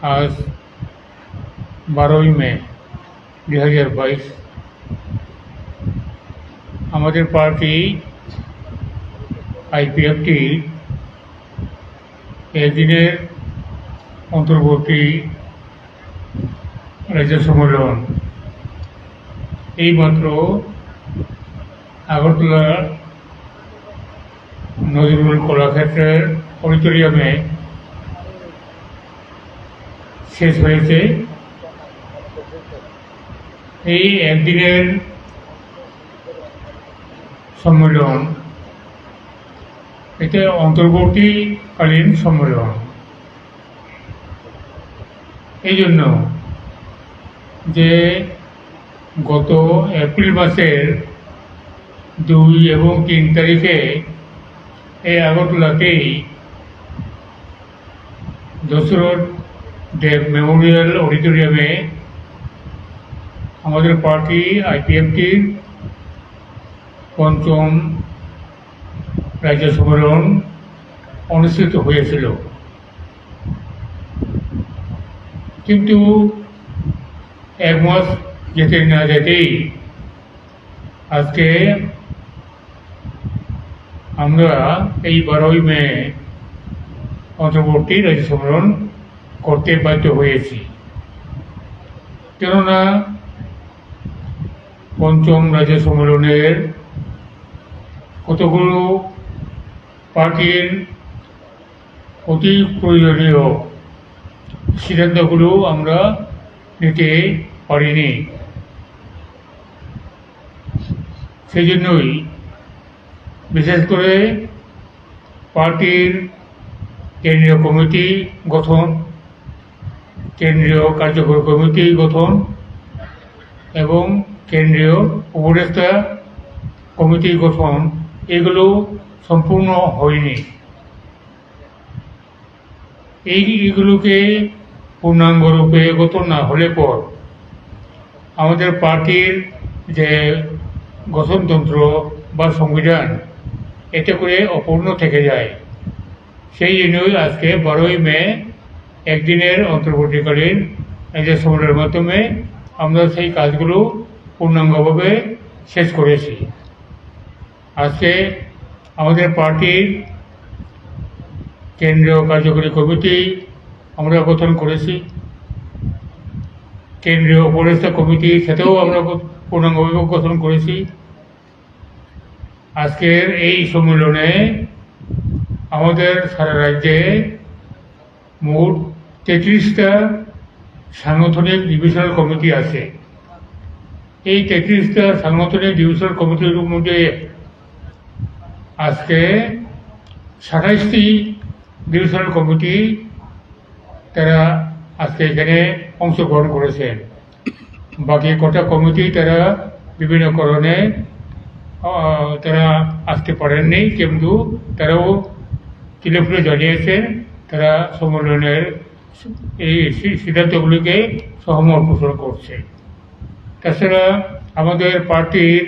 आज 12 মে 2022 আমাদের party IPFT একদিনের অন্তর্বর্তী রাজ্য সম্মেলন এইমাত্র আগরতলা নজরুল কলাক্ষেত্রের অডিটোরিয়ামে শেষ হয়েছে। এই একদিনের সম্মেলন এটা অন্তর্বর্তীকালীন সম্মেলন। এই জন্য যে গত এপ্রিল মাসের 2 এবং 3 তারিখে এই আগরতলাতেই দশরথ দেব মেমোরিয়াল অডিটোরিয়ামে আমাদের পার্টি আইপিএফটির 5ম রাজ্য সম্মেলন অনুষ্ঠিত হয়েছিল। কিন্তু এক মাস যেতে না যেতেই আজকে আমরা এই 12 মে অন্তর্বর্তী রাজ্য সম্মেলন করতে বাধ্য হয়েছি। কেননা 5ম রাজ্য সম্মেলনের কতগুলো পার্টির অতি প্রয়োজনীয় সিদ্ধান্তগুলো আমরা নিতে পারিনি। সেই জন্যই বিশেষ করে পার্টির কেন্দ্রীয় কমিটি গঠন, কেন্দ্রীয় কার্যকরী কমিটি গঠন এবং কেন্দ্রীয় উপদেষ্টা কমিটি গঠন এগুলো সম্পূর্ণ হয়নি। এইগুলোকে পূর্ণাঙ্গরূপে গঠন না হলে পর আমাদের পার্টির যে গঠনতন্ত্র বা সংবিধান এতে করে অপূর্ণ থেকে যায়। সেই জন্যই আজকে 12 মে একদিনের অন্তর্বর্তীকালীন রাজ্য সম্মেলনের মাধ্যমে আমরা সেই কাজগুলো পূর্ণাঙ্গভাবে শেষ করেছি। আজকে আমাদের পার্টির কেন্দ্রীয় কার্যকরী কমিটি আমরা গঠন করেছি, কেন্দ্রীয় উপদেষ্টা কমিটি সেটাও আমরা পূর্ণাঙ্গভাবে গঠন করেছি। আজকের এই সম্মেলনে আমাদের সারা রাজ্যে মোট 33টা সাংগঠনিক ডিভিশনাল কমিটি আছে। এই 33টা সাংগঠনিক ডিভিশনাল কমিটির মধ্যে আজকে 27টি ডিভিশনাল কমিটি তারা আজকে এখানে অংশগ্রহণ করেছেন। বাকি কটা কমিটি তারা বিভিন্ন কারণে তারা আসতে পারেননি, কিন্তু তারাও টেলিফোনে জানিয়েছেন তারা সম্মেলনের এই সিদ্ধান্তগুলিকে সহমত পোষণ করছে। তাছাড়া আমাদের পার্টির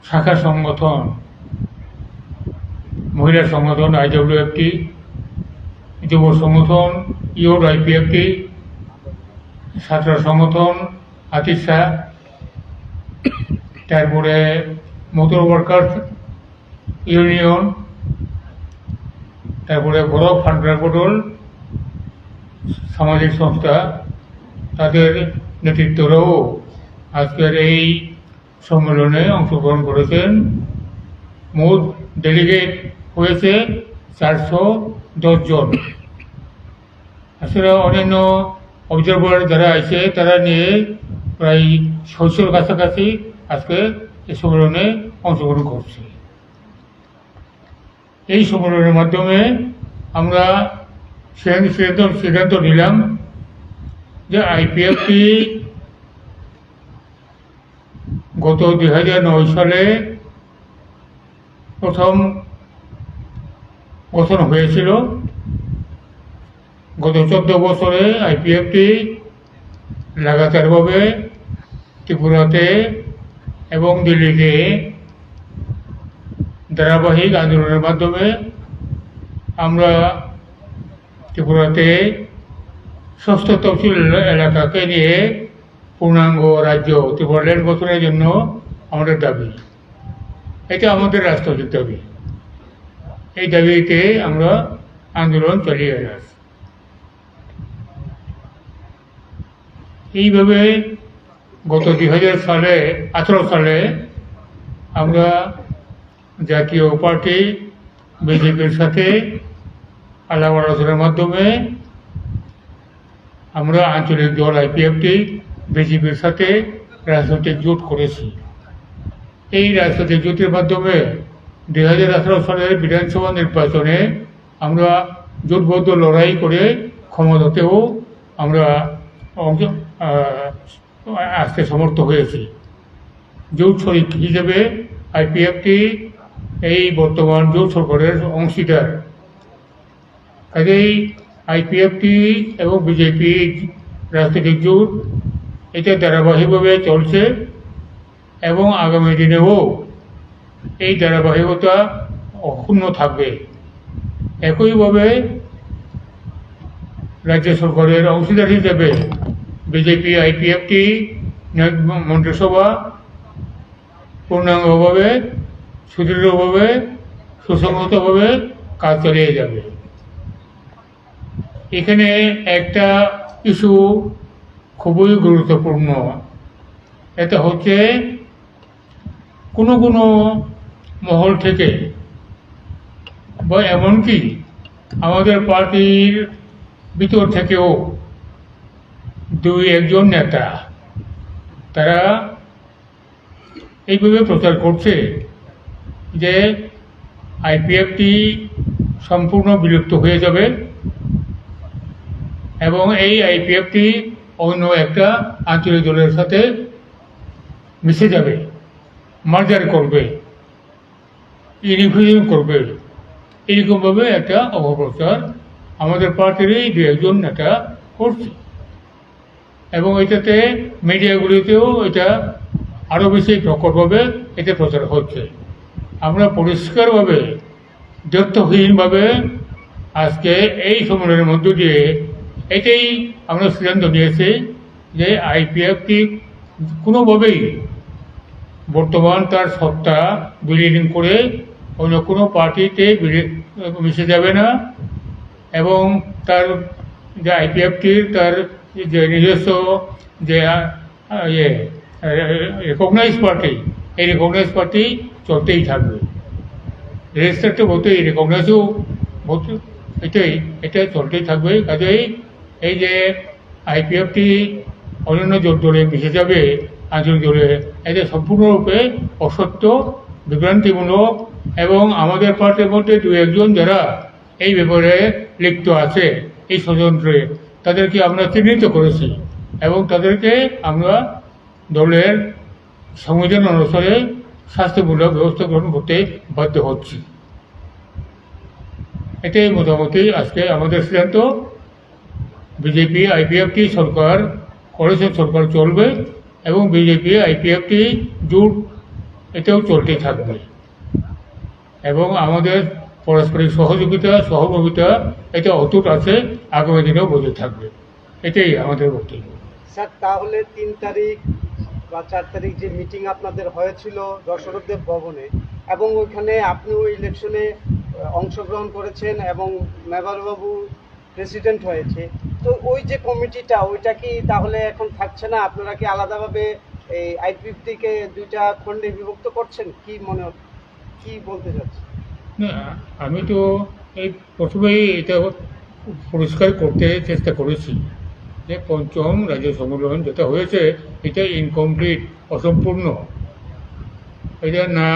শাখা সংগঠন, মহিলা সংগঠন আইডব্লিউএফটি, যুব সংগঠন ইউথ আইপিএফটি, ছাত্র সংগঠন আতিশা, তারপরে মোটর ওয়ার্কার্স ইউনিয়ন, তারপরে বড় ফান্ডারপোর্টাল সামাজিক সংস্থা, তাদের নেতৃত্বরাও আজকের এই সম্মেলনে অংশগ্রহণ করেছেন। মোট ডেলিগেট হয়েছে 410 জন। আসলে অন্যান্য অবজারভার যারা আছে তারা নিয়ে প্রায় 600-র কাছাকাছি আজকে এই সম্মেলনে অংশগ্রহণ করছে। এই সম্মেলনের মাধ্যমে আমরা সিদ্ধান্ত নিলাম যে আইপিএফটি গত 2009 সালে প্রথম গঠন হয়েছিল। গত 14 বছরে আইপিএফটি লাগাতারভাবে ত্রিপুরাতে এবং দিল্লিতে ধারাবাহিক আন্দোলনের মাধ্যমে আমরা ত্রিপুরাতে 6ষ্ঠ তহসিল এলাকাকে নিয়ে পূর্ণাঙ্গ রাজ্য ত্রিপুরা ল্যান্ড গঠনের জন্য আমাদের দাবি। এটা আমাদের রাষ্ট্রীয় দাবি। এই দাবিতে আমরা আন্দোলন চালিয়ে যাচ্ছি। এইভাবে গত 2018 সালে আমরা জাতীয় পার্টি বিজেপির সাথে আলাপ আলোচনার মাধ্যমে আমরা আঞ্চলিক দল IPFT বিজেপির সাথে রাজনৈতিক জোট করেছি। এই রাজনৈতিক জোটের মাধ্যমে 2018 সালের বিধানসভা নির্বাচনে আমরা জোটবদ্ধ লড়াই করে ক্ষমতাতেও আমরা আসতে সমর্থ হয়েছি। জোট শরিক হিসেবে IPFT এই বর্তমান জোট সরকারের অংশীদার। কাজেই IPFT এবং বিজেপি রাজনৈতিক জোট এটা ধারাবাহিকভাবে চলছে এবং আগামী দিনেও এই ধারাবাহিকতা অক্ষুণ্ণ থাকবে। একইভাবে রাজ্য সরকারের অংশীদার হিসেবে বিজেপি IPFT মন্ত্রিসভা পূর্ণাঙ্গভাবে সুদৃঢ়ভাবে সুসংহতভাবে কাজ চালিয়ে যাবে। এখানে একটা ইস্যু খুবই গুরুত্বপূর্ণ। এটা হচ্ছে কোনো কোনো মহল থেকে বা এমনকি আমাদের পার্টির ভিতর থেকেও 2-1 নেতা তারা এইভাবে প্রচার করছে যে IPFT সম্পূর্ণ বিলুপ্ত হয়ে যাবে এবং এই IPFT অন্য একটা আঞ্চলিক দলের সাথে মিশে যাবে, মার্জার করবে, ইউনিফিকেশন করবে। এইরকমভাবে একটা অপপ্রচার আমাদের পার্টিরই 2-1 নেতা করছে এবং এটাতে মিডিয়াগুলিতেও এটা আরও বেশি প্রকটভাবে এটা প্রচার হচ্ছে। আমরা পরিষ্কারভাবে দ্ব্যর্থহীনভাবে আজকে এই সম্মেলনের মধ্য দিয়ে এটাই আমরা সিদ্ধান্ত নিয়েছি যে IPFT কোনোভাবেই বর্তমান তার সত্তা বিলীন করে অন্য কোনো পার্টিতে মিশে যাবে না এবং তার যে IPFTর তার যে নিজস্ব যে রেকগনাইজ পার্টি, এই রেকগনাইজ পার্টি চলতেই থাকবে। রেজিস্টারটা বলতে এই রেকগনাইজও বলতে এটা চলতেই থাকবে। কাজেই এই যে IPFT অন্যান্য জোট দলে মিশে যাবে আঞ্চলিক দলে, এটা সম্পূর্ণরূপে অসত্য, বিভ্রান্তিমূলক এবং আমাদের পার্টির মধ্যে 2-1 যারা এই ব্যাপারে লিপ্ত আছে এই ষড়যন্ত্রে তাদেরকে আমরা চিহ্নিত করেছি এবং তাদেরকে আমরা দলের সংবিধান অনুসারে শাস্তিমূলক ব্যবস্থা গ্রহণ করতে বাধ্য হচ্ছি। এটাই মোটামুটি আজকে আমাদের সিদ্ধান্ত। বিজেপি IPFT সরকার কোয়ালিশন সরকার চলবে এবং বিজেপি IPFT জোট এটাও চলতে থাকবে এবং আমাদের পারস্পরিক সহযোগিতা এটা অটুট আছে, আগামী দিনেও বজায় থাকবে। এটাই আমাদের বক্তব্য। স্যার, তাহলে 3 তারিখ বা 4 তারিখ যে মিটিং আপনাদের হয়েছিল দশরথদেব ভবনে এবং ওইখানে আপনিও ইলেকশনে অংশগ্রহণ করেছেন এবং মেয়রবাবু প্রেসিডেন্ট হয়েছে, তো ওই যে কমিটিটা ওইটা কি তাহলে এখন থাকছে না? আপনারা কি আলাদাভাবে এই IPFT-কে 2টা খণ্ডে বিভক্ত করছেন? কি বলতে চাচ্ছেন? না, আমি তো এই প্রথমেই এটা পরিষ্কার করতে চেষ্টা করেছি যে 5ম রাজ্য সম্মেলন যেটা হয়েছে এটা ইনকমপ্লিট, অসম্পূর্ণ। এটা না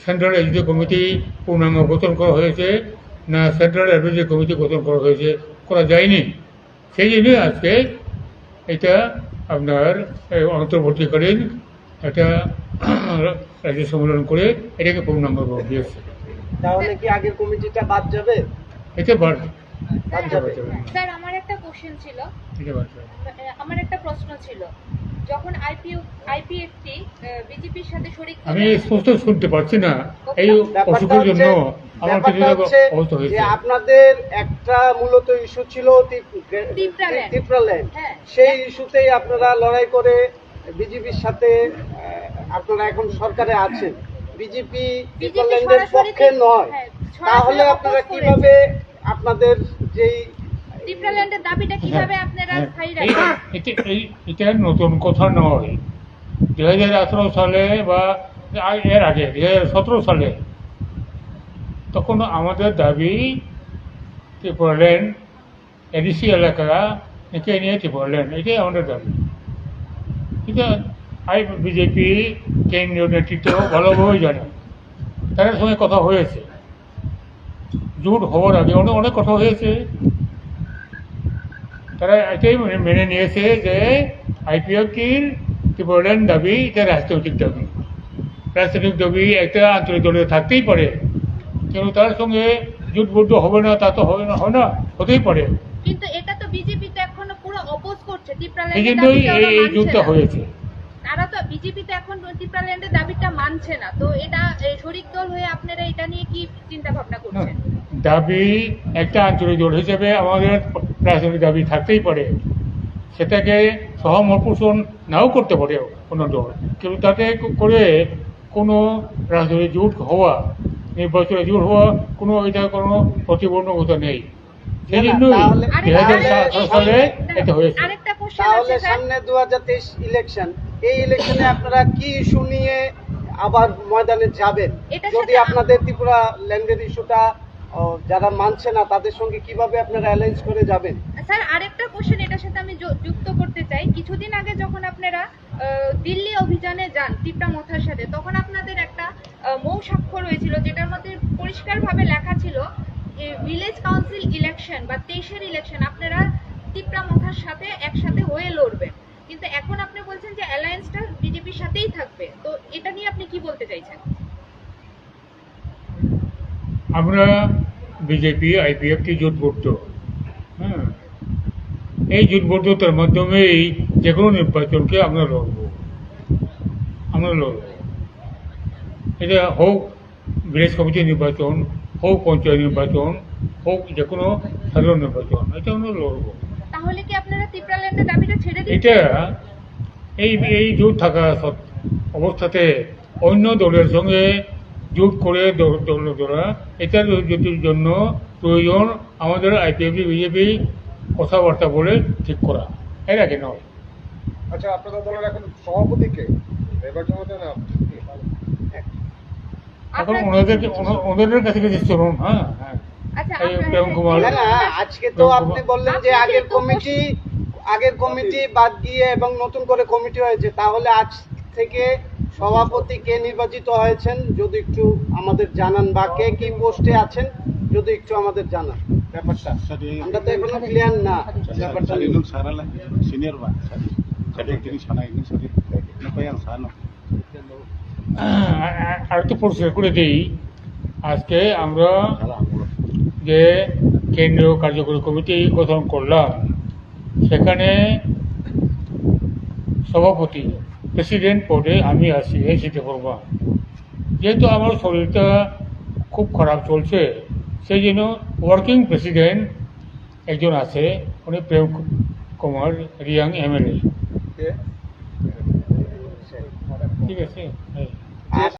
সেন্ট্রাল এডুকেশন কমিটি পূর্ণাঙ্গ গঠন করা হয়েছে, না সেন্ট্রাল অ্যাডভাইজারি কমিটি গঠন করা যায়নি। সেই জন্যই আজকে এটা আপনার অন্তর্বর্তীকালীন একটা রাজ্য সম্মেলন করে এটাকে পূর্ণাঙ্গ দিয়েছে। তাহলে কি আগের কমিটিটা বাদ যাবে? এটা বাদ যাবে। স্যার, আমার একটা প্রশ্ন ছিল, যখন IPFT বিজেপির সাথে শরিক, আমি স্পষ্ট শুনতে পারছি না, এই অসুখের জন্য আমার ব্যাপারটা কিছুটা হচ্ছে অবস্থা যে হয়েছে। আপনাদের একটা মূলত ইস্যু ছিল ত্রিপুরাল্যান্ড। ত্রিপুরাল্যান্ড। হ্যাঁ। সেই ইস্যুতেই আপনারা লড়াই করে বিজেপির সাথে আপনারা এখন সরকারে আছেন। বিজেপি ত্রিপুরাল্যান্ডের পক্ষে নয়, তাহলে আপনারা কিভাবে আপনাদের যেই ত্রিপুরাল্যান্ডের দাবিটা কিভাবে আপনারা স্থায়ী এই- রাখবেন? এটা নতুন কথা নয়। 2018 সালে বা এর আগে 2017 সালে তখন আমাদের দাবি ত্রিপুরাল্যান্ড এডিসি এলাকা একে নিয়ে ত্রিপুরাল্যান্ড, এটাই আমাদের দাবি। এটা বিজেপি কেন্দ্রীয় নেতৃত্ব ভালোভাবেই জানে, তাদের সঙ্গে কথা হয়েছে, জোট হওয়ার আগে অনেক কথা হয়েছে। তারা এটাই মেনে নিয়েছে যে আইপিএফটির ত্রিপুরাল্যান্ড দাবি এটা রাজনৈতিক দাবি। রাজনৈতিক দাবি একটা আঞ্চলিক দলে থাকতেই পারে, কিন্তু তার সঙ্গে জোটবদ্ধ হবে না, তা তো হবে না, হয় না, হতেই পারে। কিন্তু এটা তো বিজেপি তো এখনো পুরো অপোজ করছে, এই ত্রিপুরাল্যান্ডের জন্যই দাবিটা ওরা এই মানছে জোটটা না। হয়েছে। তারা তো বিজেপি তো এখন ত্রিপুরাল্যান্ডের দাবিটা মানছে না, তো এটা শরিক দল হয়ে আপনারা এটা নিয়ে কি চিন্তা ভাবনা করছেন? দাবি একটা আঞ্চলিক দল হিসেবে আমাদের রাজনৈতিক দাবি থাকতেই পারে, সেটাকে সহমত পোষণ নাও করতে পারে কোনো দল, কিন্তু তাতে করে কোনো রাজনৈতিক জোট হওয়া, নির্বাচনে জোট হওয়া এটা কোনো প্রতিবন্ধকতা নেই। সেই জন্যই তাহলে 2017 সালে এটা হয়েছে। আরেকটা কোশ্চেন তাহলে আছে স্যার। সামনে 2023 ইলেকশন, এই ইলেকশনে আপনারা কি ইস্যু নিয়ে আবার ময়দানে যাবেন? এটার যদি সাথে আপনাদের ত্রিপুরা ল্যান্ডের ইস্যুটা যারা মানছে না তাদের সঙ্গে কিভাবে আপনারা অ্যালায়েন্স করে যাবেন? স্যার আরেকটা কোশ্চেন এটার সাথে আমি যুক্ত করতে চাই। কিছুদিন আগে যখন আপনারা দিল্লি অভিযানে যান ত্রিপুরা মথার সাথে, তখন আপনাদের একটা মৌ স্বাক্ষর হয়েছিল, যেটার মধ্যে পরিষ্কারভাবে লেখা ছিল ভিলেজ কাউন্সিল ইলেকশন বা 23-এর ইলেকশন আপনারা ত্রিপুরা মথার সাথে একসাথে হয়ে লড়বেন। কিন্তু এখন আপনি বলছেন যে অ্যালায়েন্সটা বিজেপির সাথেই থাকবে, তো এটা নিয়ে আপনি কি বলতে চাইছেন? আমরা বিজেপি আইপিএফটি জোটবদ্ধ, হ্যাঁ, এই জোটবদ্ধতার মাধ্যমেই যে কোনো নির্বাচনকে আমরা লড়ব। এটা হোক ভিলেজ কমিটি নির্বাচন, হোক পঞ্চায়েত নির্বাচন, হোক যে কোনো সাধারণ নির্বাচন, এটা আমরা লড়ব। তাহলে কি আপনারা ত্রিপুরাল্যান্ডের দাবিটা ছেড়ে দিচ্ছেন? এটা এই জোট থাকা অবস্থাতে অন্য দলের সঙ্গে জোট করে দলরা এটার জন্য প্রয়োজন আমাদের আইপিএফটি বিজেপি কথাবার্তা বলে ঠিক করা, এর আগে নয়। আচ্ছা, আপনাদের দলের এখন সভাপতি কে? নির্বাচন হতে না এখন আপনার- ওনাদের কাছে কিছু চলুন। হ্যাঁ, আচ্ছা, এই আপনার- প্রেম কুমার, না, আজকে তো আপনি বললেন যে আগের কমিটি বাদ দিয়ে এবং নতুন করে কমিটি হয়েছে, তাহলে আজ থেকে সভাপতি কে নির্বাচিত হয়েছেন যদি একটু আমাদের জানান, বা কে কি পোস্টে আছেন যদি একটু আমাদের জানান ব্যাপারটা। আমরা তো এখনো ক্লিয়ার না ব্যাপারটা। সিনিয়র বা সাথে তিনি সানা একদিন সাথে নপায়াং সানো আর একটু পরিষ্কার করে দিই, আজকে আমরা যে কেন্দ্রীয় কার্যকরী কমিটি গঠন করলাম, সেখানে সভাপতি প্রেসিডেন্ট পদে আমি আছি, এই দebbarma। যেহেতু আমার শরীরটা খুব খারাপ চলছে, সেই জন্য ওয়ার্কিং প্রেসিডেন্ট একজন আছে, উনি প্রেম কুমার রিয়াং এমএলএ। ঠিক আছে।